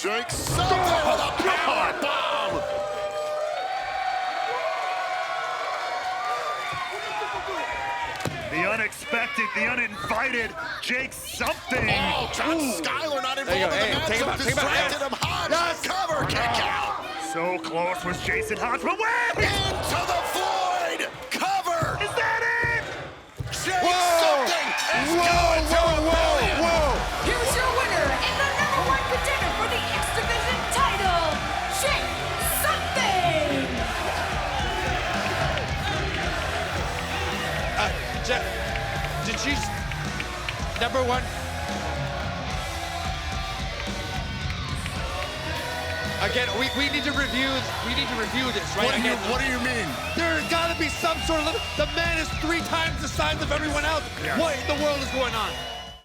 Jake something with a power bomb. The unexpected, the uninvited, Jake something. Oh, John Skyler not involved in the matchup, distracted him. Hodge, cover, kick out. So close was Jason Hodge, but wait! Into the void, cover. Is that it? Jake something is going to rebellion. Here's your winner and the #1 contender for the X Division title, Jake something. Did she #1? Again, we need to review. We need to review this, right? What do you mean? There's got to be some sort of. The man is 3 times the size of everyone else. Yes. What in the world is going on?